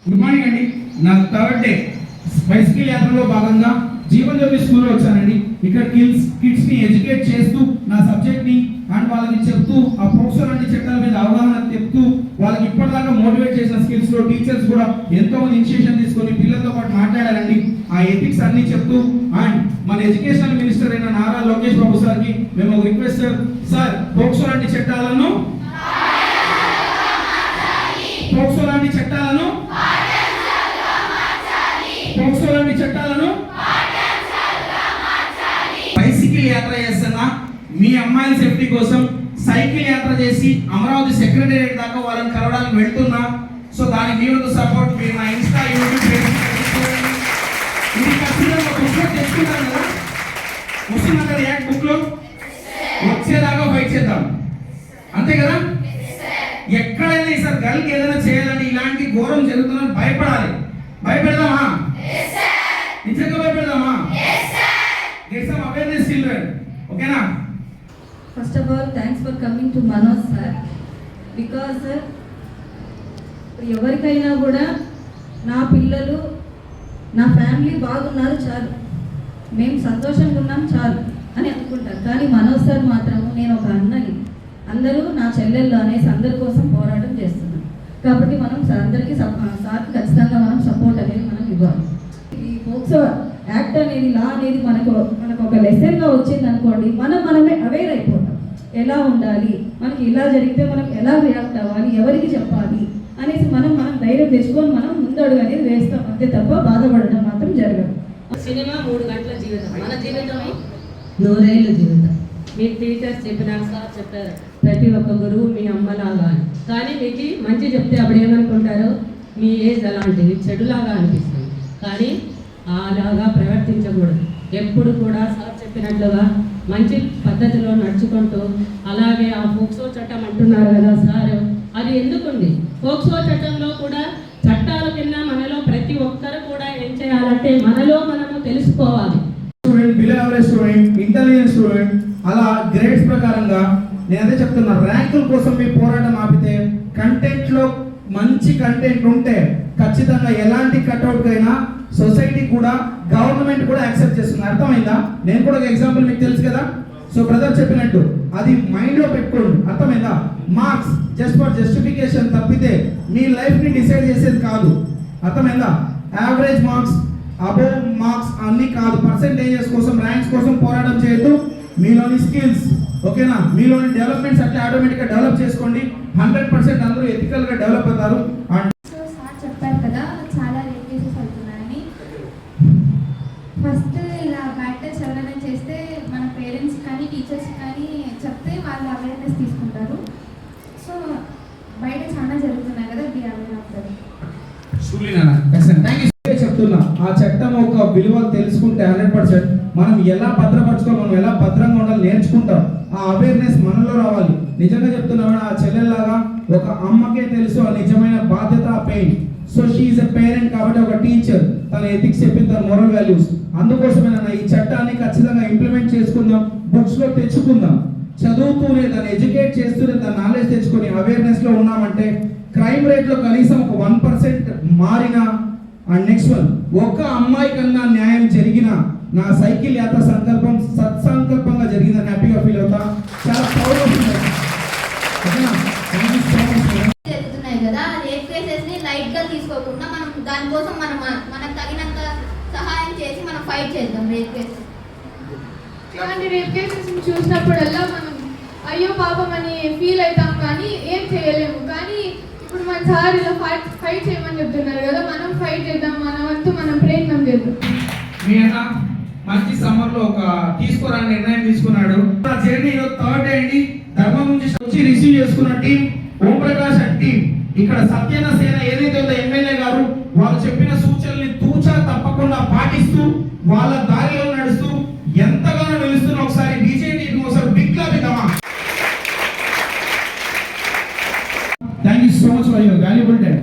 Good morning అండి. నా third day bicycle యాత్రలో భాగంగా జీవన్ జ్యోతి స్కూల్లో వచ్చానండి. ఇక్కడ కిడ్స్ ని ఎడ్యుకేట్ చేస్తూ నా సబ్జెక్ట్ ని అండ్ వాళ్ళకి చెప్తూ ఆ పోక్సో లాంటి చట్టాల మీద అవగాహన చెప్తూ వాళ్ళకి ఇప్పటిదాకా మోటివేట్ చేసిన స్కిల్స్ లో టీచర్స్ కూడా ఎంతో మంది ఇనిషియేషన్ తీసుకొని పిల్లలతో పాటు మాట్లాడారండి. ఆ ఎథిక్స్ అన్ని చెప్తూ అండ్ మన ఎడ్యుకేషనల్ మినిస్టర్ అయిన నారా లోకేష్ బాబు సార్ కి మేము ఒక రిక్వెస్ట్ సార్ పోక్సో లాంటి చట్టాలను బైసికల్ యాత్ర చేస్తున్నా మీ అమ్మాయిల సేఫ్టీ కోసం సైకిల్ యాత్ర చేసి అమరావతి సెక్రటేరియట్ దాకా వాళ్ళని కలవడానికి వెళ్తున్నా. సో దానికి మీ వంతు సపోర్ట్ మీరు నా ఇన్స్టా యూట్యూబ్ ఇది ఖచ్చితంగా బుక్ లో తెచ్చుకుంటాను కదా. ముస్లిం అంటారు యాక్ట్ బుక్ లో వచ్చేదాకా ఫైట్ చేద్దాం, అంతే కదా. ఎక్కడైనా ఈసారి గర్ల్కి ఏదైనా చేయాలని ఇలాంటి ఘోరం జరుగుతుందని భయపడాలి. భయపెడదామా? నిజంగా భయపెడదామా? Get some awareness children. Okay na? First of all, thanks for coming to Manoj sir. Because ఎవరికైనా కూడా నా పిల్లలు నా ఫ్యామిలీ బాగున్నారు చాలు, మేము సంతోషంగా ఉన్నాం చాలు అని అనుకుంటారు. కానీ మనోజ్ సార్ మాత్రము నేను ఒక అన్నని, అందరూ నా చెల్లెళ్ళు అనేసి అందరి కోసం పోరాటం చేస్తున్నాం. కాబట్టి మనం అందరికీ సార్కి ఖచ్చితంగా మనం సపోర్ట్ అనేది మనం ఇవ్వాలి. ఈ పోక్సో యాక్ట్ అనేది లా అనేది మనకు ఒక లెసన్గా వచ్చింది అనుకోండి, మనమే అవేర్ అయిపోతాం. ఎలా ఉండాలి, మనకి ఇలా జరిగితే మనం ఎలా రియాక్ట్ అవ్వాలి, ఎవరికి చెప్పాలి అనేసి మనం ధైర్యం తెచ్చుకొని మనం ముందడుగు అనేది వేస్తాం, అంతే తప్ప బాధపడడం మాత్రం జరగదు. సినిమా 3 గంటల జీవితం, మన జీవితం 100 ఏళ్ళ జీవితం. మీ టీచర్స్ చెప్పినాక సార్ చెప్పారు ప్రతి ఒక్క గురువు మీ అమ్మలాగా అని. కానీ మీకు మంచి చెప్తే అప్పుడు ఏమనుకుంటారు, మీ ఏజ్ అలాంటిది చెడులాగా అనిపిస్తుంది. కానీ అలాగా ప్రవర్తించకూడదు. ఎప్పుడు కూడా సార్ చెప్పినట్లుగా మంచి పద్ధతిలో నడుచుకుంటూ, అలాగే ఆ పోక్సో చట్టం అంటున్నారు కదా సార్, అది ఎందుకుంది? పోక్సో చట్టంలో కూడా చట్టాల కింద మనలో ప్రతి ఒక్కరు కూడా ఏం చేయాలంటే మనలో మనము తెలుసుకోవాలి. Student, below average student, intelligent student, అలా గ్రేడ్స్ ప్రకారంగా నేను అదే చెప్తున్నా. ర్యాంకుల కోసం మీ పోరాటం ఆపితే, కంటెంట్ లో మంచి కంటెంట్ ఉంటే ఖచ్చితంగా ఎలాంటి కట్అవుట్ అయినా సొసైటీ కూడా గవర్నమెంట్ కూడా యాక్సెప్ట్ చేస్తుంది. అర్థమైందా? నేను కూడా ఒక ఎగ్జాంపుల్ మీకు తెలుసు కదా. సో బ్రదర్ చెప్పినట్టు అది మైండ్ లో పెట్టుకోండి. అర్థమైందా? మార్క్స్ జస్ట్ ఫర్ జస్టిఫికేషన్ తప్పితే మీ లైఫ్ ని డిసైడ్ చేసేది కాదు. అర్థమైందా? యావరేజ్ మార్క్స్, అబోవ్ మార్క్స్ అన్ని కాదు. పర్సెంటేజెస్ కోసం, ర్యాంక్స్ కోసం పోరాటం చేయొద్దు. మీలోని స్కిల్స్, ఓకేనా, మీలోని డెవలప్మెంట్స్ అట్లా ఆటోమేటిక్ గా డెవలప్ చేసుకోండి. 100% అందరూ ఎథికల్ గా డెవలప్ అవుతారు. చెప్పారు కదా చాలా రేప్ కేసెస్ అవుతున్నాయని. ఫస్ట్ ఇలా బ్యాడ్ టచ్ ఎవరైనా చేస్తే మన పేరెంట్స్ కానీ టీచర్స్ కానీ చెప్తే వాళ్ళు అవేర్నెస్ తీసుకుంటారు. సో బయట చాలా జరుగుతున్నాయి కదా, బి అవేర్ ఆఫ్ దట్. చెప్తున్నా, ఆ చట్టం ఒక విలువ తెలుసుకుంటే 100% మనం ఎలా భద్రపరచుకోవాలి, మనం ఎలా భద్రంగా ఉండాలి నేర్చుకుంటాం. ఆ అవేర్నెస్ మనలో రావాలి. నిజంగా చెప్తున్నా, ఆ చెల్లెల్లాగా ఒక అమ్మకే తెలుసు ఆ నిజమైన బాధ్యత, ఆ pain. So she is a parent కాబట్టి ఒక టీచర్ తన ఎథిక్స్ చెప్పింది, తన మోరల్ వాల్యూస్. అందుకోసమేనా ఈ చట్టాన్ని ఖచ్చితంగా ఇంప్లిమెంట్ చేసుకుందాం, బుక్స్ లో తెచ్చుకుందాం. చదువుతూనే దాన్ని ఎడ్యుకేట్ చేస్తూనే దాని నాలెడ్జ్ తెచ్చుకొని అవేర్నెస్ లో ఉన్నామంటే క్రైమ్ రేట్ లో కనీసం ఒక 1% మారినా. అండ్ నెక్స్ట్ వన్, ఒక్క అమ్మాయి కన్నా న్యాయం జరిగిన నా సైకిల్ యాత్ర సంకల్పం సత్సంకల్పంగా జరిగిందని హ్యాపీగా ఫీల్ అవుతా. చాలా ప్రౌడ్ అవుతుంది. జరుగుతున్నాయి కదా, రేప్ కేసెస్ ని లైట్ గా తీసుకోకుండా మనం దానికోసం మనకు తగినంత సహాయం చేసి మనం ఫైట్ చేద్దాం రేప్ కేసెస్. ఇలాంటి రేప్ కేసెస్ చూసినప్పుడల్లా మనం అయ్యో పాపం అని ఫీల్ అవుతాం, కానీ ఏం చేయలేము. కానీ ఇప్పుడు మన సార్ ఇలా ఫైట్ చేయమని చెప్తున్నారు కదా, మనం ఫైట్ చేద్దాం, మన వంతు మనం ప్రయత్నం చేద్దాం. మీ అన్న మంచి సమ్మర్ లో ఒక తీసుకోరాని నిర్ణయం తీసుకున్నాడు. ఆ జర్నీ థర్డ్ డే అండి. ధర్మం నుంచి వచ్చి రిసీవ్ చేసుకున్న team Om Prakash and team, ఇక్కడ సత్యన సేన ఏదైతే ఉందో ఎమ్మెల్యే గారు, వాళ్ళు చెప్పిన సూచనల్ని తూచా తప్పకుండా పాటిస్తూ వాళ్ళ దారిలో నడుస్తూ ఎంతగానో నిలుస్తున్న ఒకసారి బీజేపీ ఒకసారి బిగ్ క్లాప్ ఇద్దామా. Thank you so much for your valuable time.